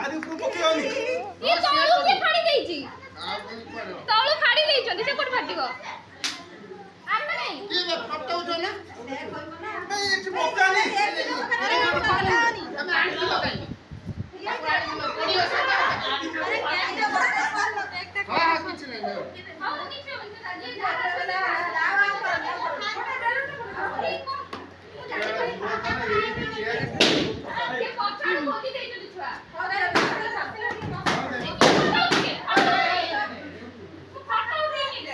ତାରି ଉପରୁ ପକେଇବନି। ଇଏ ତଳୁ କିଏ ଫାଡ଼ି ଦେଇଛି? ତଳୁ ଫାଡ଼ି ଦେଇଛନ୍ତି, ସେ କୋଉଠି ଫାଟିବ? ଆମେ ନାହିଁ। କିଏ ଫଟଉଛ ନା? ଏଠି ପକାନି। ତମେ ଆଣିଥିଲ କାହିଁକି? ହଁ କିଛି ନାହିଁ। ହଉ କିଛି ହବନି, ଇଏ ପଛାଡୁ ଖୋଜି ଦେଇଛନ୍ତି ଛୁଆ। ଫଟୋ ଉଠେଇନି।